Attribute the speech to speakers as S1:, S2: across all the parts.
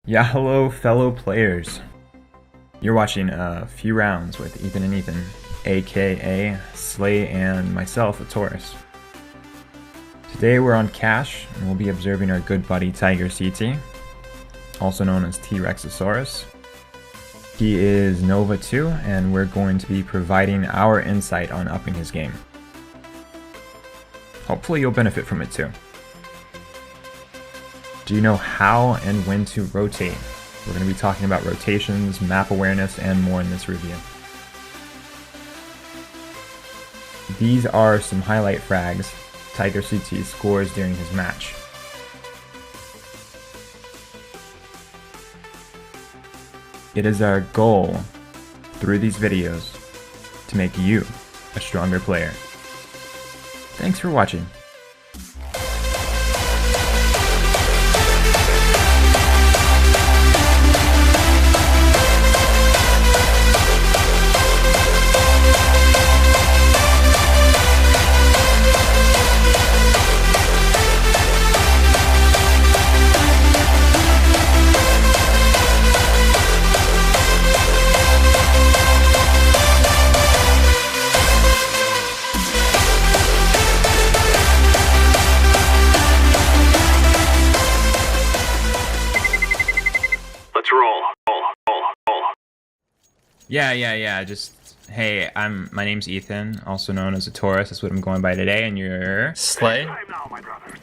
S1: Yeah, hello fellow players. You're watching a few rounds with Ethan and Ethan, aka Slay and myself, Otoris. Today we're on Cache, and we'll be observing our good buddy TigerCT, also known as T-Rexosaurus. He is Nova 2, and we're going to be providing our insight on upping his game. Hopefully you'll benefit from it too. Do you know how and when to rotate? We're going to be talking about rotations, map awareness, and more in this review. These are some highlight frags TigerCT scores during his match. It is our goal through these videos to make you a stronger player. Thanks for watching. Yeah. Just hey, my name's Ethan, also known as Otoris. That's what I'm going by today, and you're
S2: Slay.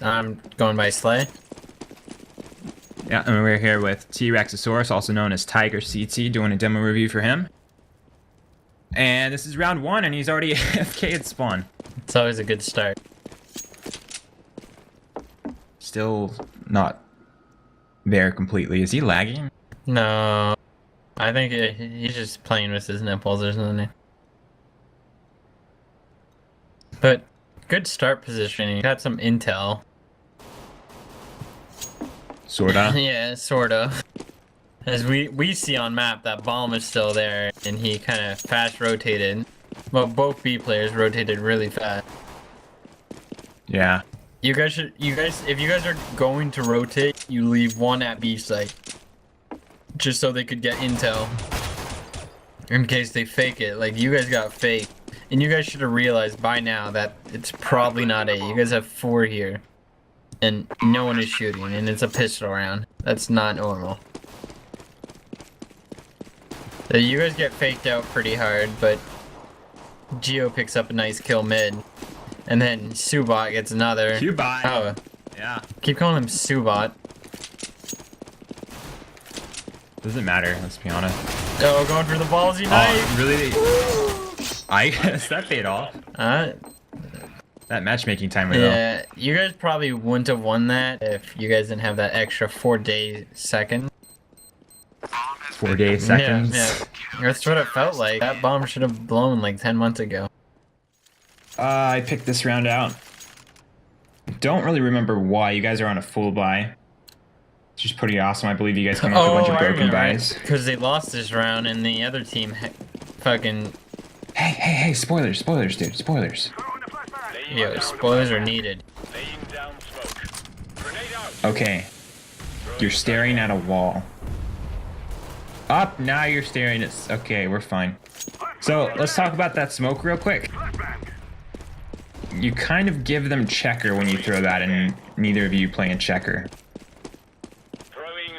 S2: I'm going by Slay.
S1: Yeah, and we're here with T-Rexosaurus, also known as TigerCT, doing a demo review for him. And this is round 1, and he's already AFK at spawn.
S2: It's always a good start.
S1: Still not there completely. Is he lagging?
S2: No, I think he's just playing with his nipples or something. But good start positioning. Got some intel.
S1: Sorta.
S2: Yeah, sorta. As we see on map, that bomb is still there, and he kind of fast rotated. Well, both B players rotated really fast.
S1: Yeah.
S2: If you guys are going to rotate, you leave one at B site. Just so they could get intel. In case they fake it. Like, you guys got fake. And you guys should have realized by now that it's probably not A. You guys have 4 here. And no one is shooting, and it's a pistol round. That's not normal. So you guys get faked out pretty hard, but Geo picks up a nice kill mid. And then Subot gets another.
S1: Subot.
S2: Oh.
S1: Yeah.
S2: Keep calling him Subot.
S1: Doesn't matter, let's be honest.
S2: Oh, going for the ballsy knife.
S1: Really? I guess that paid off. That matchmaking timer, though.
S2: Yeah, you guys probably wouldn't have won that if you guys didn't have that extra 4-day second.
S1: 4-day seconds?
S2: Yeah. That's what it felt like. That bomb should have blown like 10 months ago.
S1: I picked this round out. Don't really remember why. You guys are on a full buy. It's just pretty awesome. I believe you guys come up with a bunch of broken buys.
S2: Because they lost this round and the other team fucking...
S1: Hey, spoilers, dude, spoilers.
S2: Yo, spoilers are needed.
S1: Okay. You're staring at a wall. Up, now you're staring at... Okay, we're fine. So, let's talk about that smoke real quick. You kind of give them checker when you throw that, and neither of you play in checker.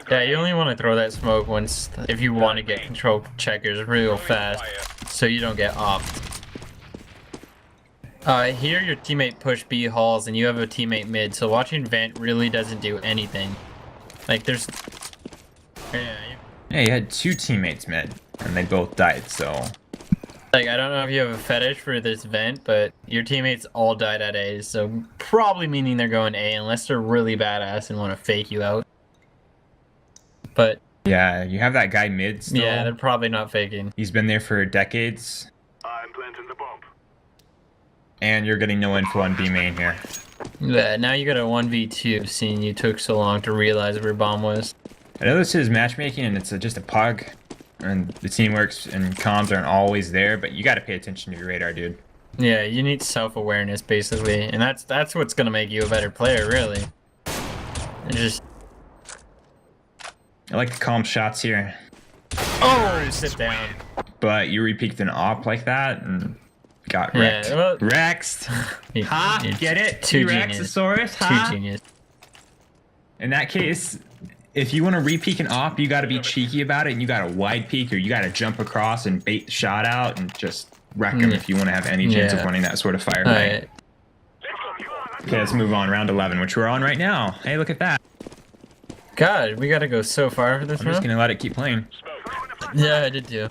S2: Yeah, you only want to throw that smoke once if you want to get control checkers real fast, so you don't get off. Here your teammate push B halls and you have a teammate mid, so watching vent really doesn't do anything. Like there's...
S1: Yeah, you had 2 teammates mid, and they both died, so...
S2: Like, I don't know if you have a fetish for this vent, but your teammates all died at A, so probably meaning they're going A unless they're really badass and want to fake you out. But...
S1: Yeah, you have that guy mid still.
S2: Yeah, they're probably not faking.
S1: He's been there for decades.
S3: I'm planting the bomb.
S1: And you're getting no info on B main here.
S2: Yeah, now you got a 1v2, seeing you took so long to realize where bomb was.
S1: I know this is matchmaking and it's just a pug. And the teamworks and comms aren't always there, but you gotta pay attention to your radar, dude.
S2: Yeah, you need self-awareness, basically. And that's what's gonna make you a better player, really. And just...
S1: I like the calm shots here.
S2: Oh, sit down.
S1: But you repeaked an op like that and got wrecked.
S2: Well,
S1: Rexed. Ha! Get it?
S2: Too genius.
S1: Ha!
S2: Too genius.
S1: In that case, if you want to repeak an op, you got to be cheeky about it, and you got to wide peek, or you got to jump across and bait the shot out and just wreck them if you want to have any chance of winning that sort of firefight.
S2: Right.
S1: Okay, let's move on. Round 11, which we're on right now. Hey, look at that.
S2: God, we gotta go so far for this
S1: I'm
S2: round.
S1: just gonna let it keep playing.
S2: Yeah, I did too.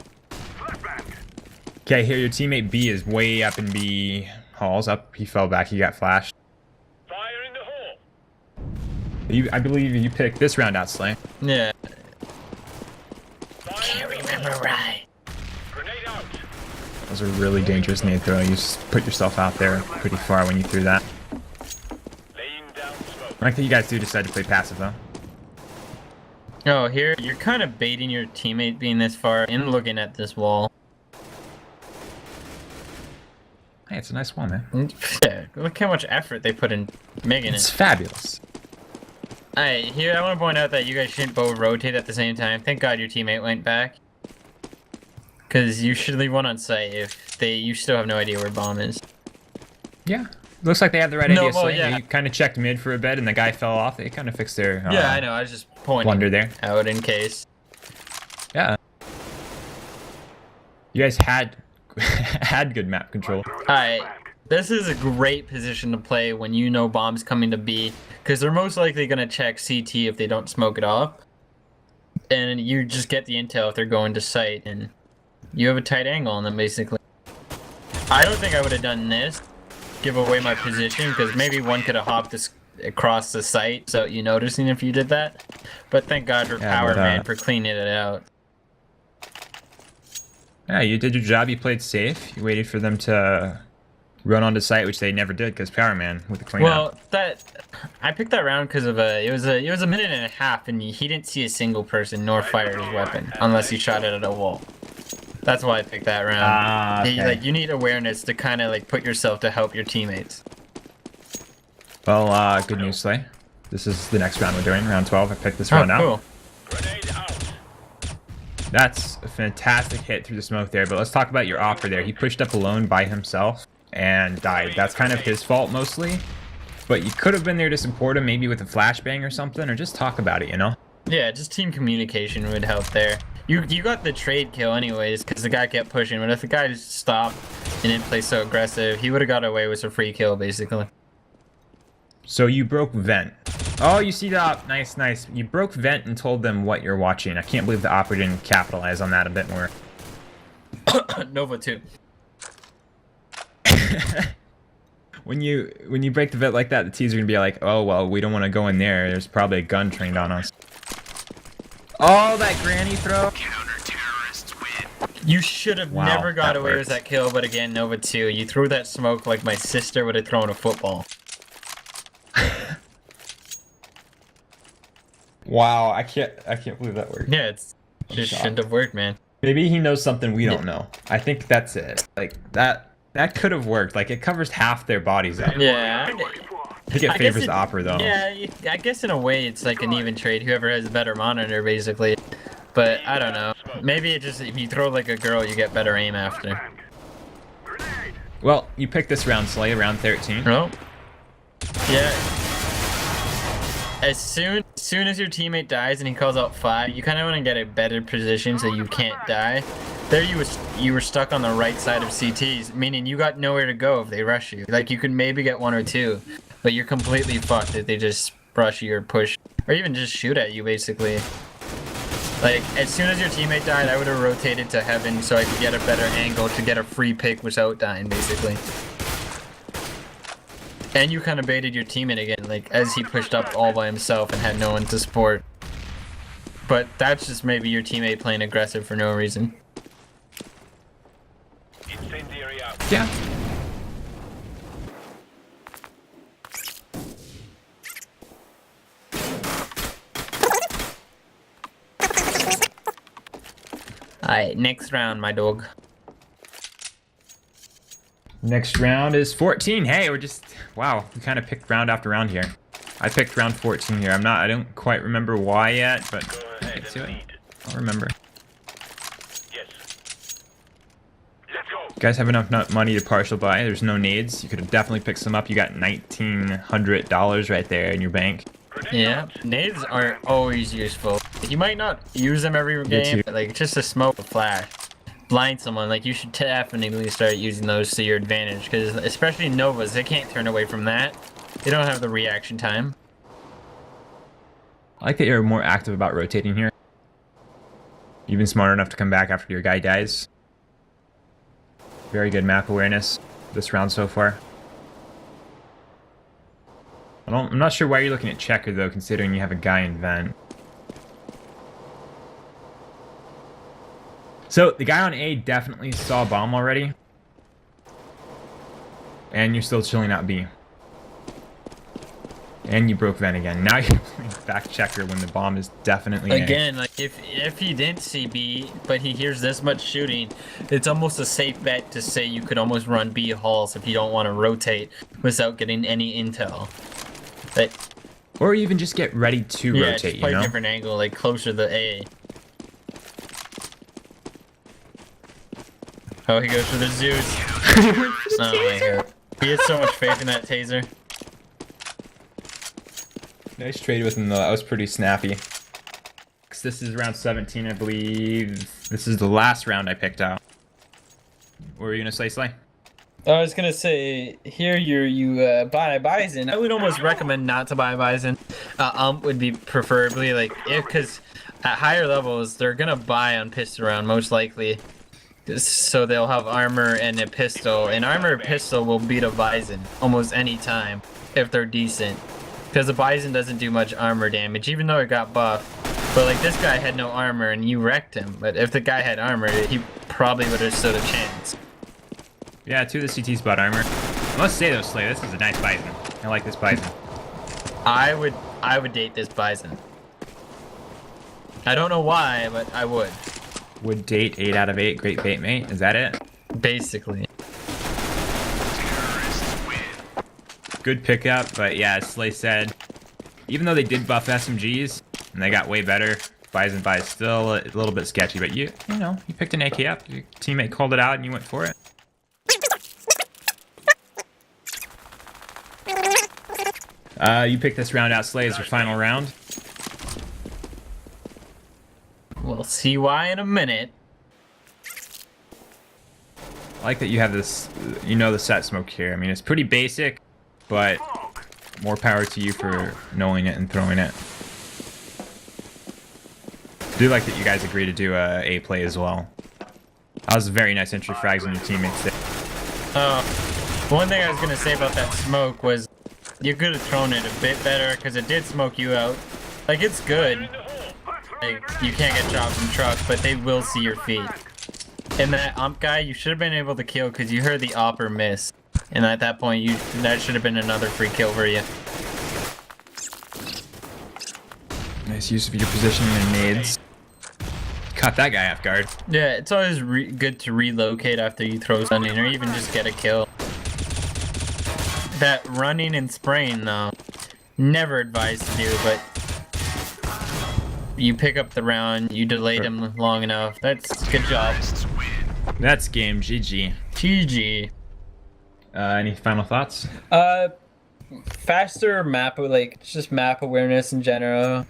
S1: Okay, here your teammate B is way up in B halls. Up, he fell back. He got flashed.
S3: Fire in the hole.
S1: I believe you picked this round out, Slay.
S2: Yeah.
S3: Can't
S2: remember right.
S3: Grenade out.
S1: That was a really dangerous nade throw. You just put yourself out there pretty far when you threw that.
S3: Laying down smoke.
S1: I like that you guys do decide to play passive, though.
S2: Oh, here, you're kind of baiting your teammate being this far and looking at this wall.
S1: Hey, it's a nice wall, man.
S2: Yeah, look how much effort they put in making
S1: It's
S2: it.
S1: fabulous.
S2: Alright, here I want to point out that you guys shouldn't both rotate at the same time. Thank God your teammate went back. Because you should leave one on site if you still have no idea where bomb is.
S1: Yeah. Looks like they had the right
S2: No,
S1: idea,
S2: well,
S1: Slay.
S2: yeah.
S1: You kind of checked mid for a bit, and the guy fell off. They kind of fixed their
S2: Yeah, I know, I was just pointing
S1: blunder there.
S2: out in case.
S1: Yeah. You guys had had good map control.
S2: Alright, this is a great position to play when you know bomb's coming to B, because they're most likely going to check CT if they don't smoke it off. And you just get the intel if they're going to site, and you have a tight angle on them, basically. I don't think I would have done this, give away my position, because maybe one could have hopped this across the site, so you noticing if you did that. But thank God for
S1: Yeah,
S2: Power
S1: but,
S2: Man for cleaning it out.
S1: Yeah, you did your job. You played safe. You waited for them to run onto site, which they never did because Power Man with the cleanup.
S2: Well, I picked that round because of it was a minute and a half, and he didn't see a single person nor fire his weapon unless he shot it at a wall. That's why I picked that round.
S1: Ah, okay.
S2: You need awareness to kind of like put yourself to help your teammates.
S1: Well, good news, Slay. This is the next round we're doing, round 12. I picked this round out.
S2: Cool.
S3: Grenade out.
S1: That's a fantastic hit through the smoke there, but let's talk about your offer there. He pushed up alone by himself and died. That's kind of his fault mostly, but you could have been there to support him, maybe with a flashbang or something, or just talk about it, you know?
S2: Yeah, just team communication would help there. You got the trade kill anyways, because the guy kept pushing, but if the guy just stopped and didn't play so aggressive, he would have got away with a free kill, basically.
S1: So you broke vent. Oh, you see that? Nice, nice. You broke vent and told them what you're watching. I can't believe the opera didn't capitalize on that a bit more.
S2: Nova 2.
S1: When you break the vent like that, the T's are gonna be like, oh well, we don't want to go in there. There's probably a gun trained on us. Oh, that granny throw.
S2: You should have
S1: Wow,
S2: never got
S1: that
S2: away with
S1: works.
S2: that kill, but again, Nova 2. You threw that smoke like my sister would have thrown a football.
S1: Wow, I can't believe that worked.
S2: Yeah, it just
S1: shocked.
S2: shouldn't have worked, man.
S1: Maybe he knows something we don't know. I think that's it. Like that could have worked. Like it covers half their bodies up.
S2: Yeah.
S1: I think it
S2: I
S1: favors
S2: guess
S1: the opera though.
S2: Yeah, I guess in a way it's like an even trade. Whoever has a better monitor, basically. But I don't know. Maybe it just if you throw like a girl, you get better aim after.
S1: Well, you picked this round, Slay, round 13.
S2: No. Yeah. As soon as your teammate dies and he calls out 5, you kind of want to get a better position so you can't die. There you were stuck on the right side of CTs, meaning you got nowhere to go if they rush you. Like you could maybe get 1 or 2, but you're completely fucked if they just rush you or push, or even just shoot at you basically. Like as soon as your teammate died, I would have rotated to heaven so I could get a better angle to get a free pick without dying basically. And you kind of baited your teammate again, like as he pushed up all by himself and had no one to support. But that's just maybe your teammate playing aggressive for no reason.
S3: Incendiary out.
S1: Yeah.
S2: Alright, next round, my dog.
S1: Next round is 14. Hey, we're just wow. We kind of picked round after round here. I picked round 14 here. I don't quite remember why yet, but get to it. I'll remember.
S3: Yes. Let's go.
S1: You guys have enough money to partial buy. There's no nades. You could have definitely picked some up. You got $1,900 right there in your bank.
S2: Yeah, nades are always useful. You might not use them every game, but like just a smoke, a flash, blind someone. Like you should definitely start using those to your advantage, because especially Novas, they can't turn away from that. They don't have the reaction time.
S1: I like that you're more active about rotating here. You've been smart enough to come back after your guy dies. Very good map awareness this round so far. I'm not sure why you're looking at checker though, considering you have a guy in vent. So the guy on A definitely saw a bomb already. And you're still chilling out B. And you broke vent again. Now you're playing back checker when the bomb is definitely A.
S2: Again, like if he didn't see B, but he hears this much shooting, it's almost a safe bet to say you could almost run B halls if you don't want to rotate without getting any intel. But,
S1: or even just get ready to rotate,
S2: just play
S1: you know?
S2: a different angle, like closer to A. Oh, he goes for the Zeus. Oh my god. He has so much faith in that taser.
S1: Nice trade with him though, that was pretty snappy. This is round 17, I believe. This is the last round I picked out. What were you gonna say, Slay?
S2: I was gonna say, here you buy Bison. I would almost recommend not to buy Bison. Would be preferably, like, because at higher levels, they're gonna buy on pistol round, most likely. So they'll have armor and a pistol. And armor and pistol will beat a Bison almost any time if they're decent. Because the Bison doesn't do much armor damage, even though it got buffed. But like this guy had no armor and you wrecked him. But if the guy had armor, he probably would have stood a chance.
S1: Yeah, 2 of the CTs bought armor. I must say though, Slay, this is a nice Bison. I like this Bison.
S2: I would date this Bison. I don't know why, but I would.
S1: Would date 8 out of 8, great bait mate. Is that it?
S2: Basically.
S1: Good pickup, but yeah, as Slay said, even though they did buff SMGs and they got way better, Bison buy is still a little bit sketchy. But you know, you picked an AK up, your teammate called it out, and you went for it. You picked this round out, Slay, as your final round.
S2: We'll see why in a minute.
S1: I like that you have this, you know, the set smoke here. I mean, it's pretty basic, but more power to you for knowing it and throwing it. I do like that you guys agree to do a play as well. That was a very nice entry frags on your teammates there.
S2: One thing I was gonna say about that smoke was you could have thrown it a bit better because it did smoke you out. Like, it's good. Like, you can't get dropped from trucks, but they will see your feet. And that guy, you should have been able to kill because you heard the opper miss. And at that point, that should have been another free kill for you.
S1: Nice use of your positioning and nades. Caught that guy off guard.
S2: Yeah, it's always good to relocate after you throw something or even just get a kill. That running and spraying, though, never advised to do, but you pick up the round, you delayed him long enough. That's good job.
S1: That's game. GG.
S2: GG.
S1: Any final thoughts?
S2: Faster map, like, just map awareness in general.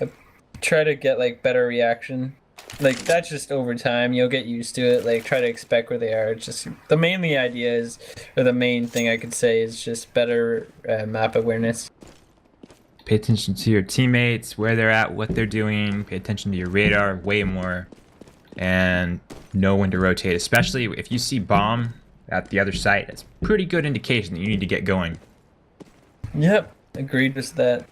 S2: Try to get, like, better reaction. Like, that's just over time. You'll get used to it. Like, try to expect where they are. It's just, the main thing I could say is just better map awareness.
S1: Pay attention to your teammates, where they're at, what they're doing. Pay attention to your radar way more. And know when to rotate, especially if you see bomb at the other site. That's a pretty good indication that you need to get going.
S2: Yep, agreed with that.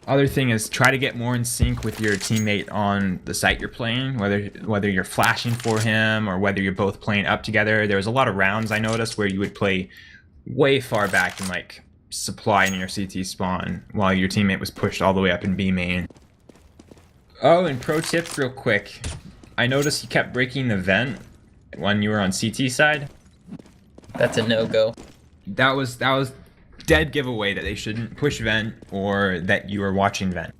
S1: Other thing is try to get more in sync with your teammate on the site you're playing, whether you're flashing for him or whether you're both playing up together. There was a lot of rounds I noticed where you would play way far back and like supply in your CT spawn while your teammate was pushed all the way up in B main. Oh, and pro tip real quick. I noticed you kept breaking the vent when you were on CT side.
S2: That's a no-go.
S1: That was dead giveaway that they shouldn't push vent or that you are watching vent.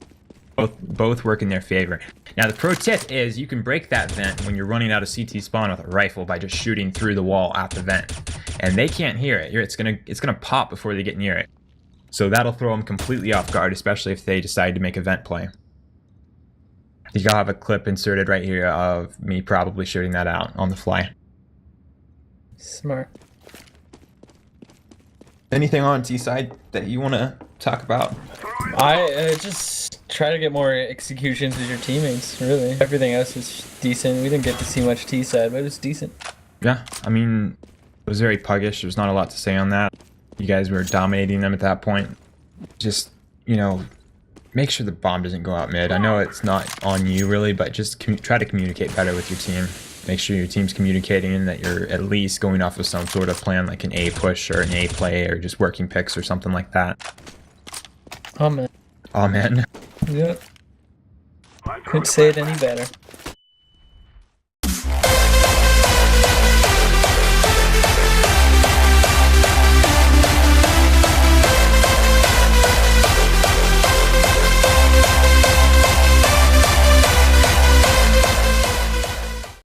S1: Both work in their favor. Now the pro tip is you can break that vent when you're running out of CT spawn with a rifle by just shooting through the wall at the vent. And they can't hear it. It's gonna pop before they get near it. So that'll throw them completely off guard, especially if they decide to make a vent play. You gotta have a clip inserted right here of me probably shooting that out on the fly.
S2: Smart.
S1: Anything on T side that you want to talk about?
S2: I just try to get more executions with your teammates, really. Everything else is decent. We didn't get to see much T side, but it was decent.
S1: Yeah, I mean, it was very puggish. There's not a lot to say on that. You guys were dominating them at that point. Just, you know, make sure the bomb doesn't go out mid. I know it's not on you really, but just try to communicate better with your team. Make sure your team's communicating and that you're at least going off of some sort of plan, like an A push or an A play or just working picks or something like that.
S2: Amen.
S1: Amen.
S2: Yep. Couldn't say it any better.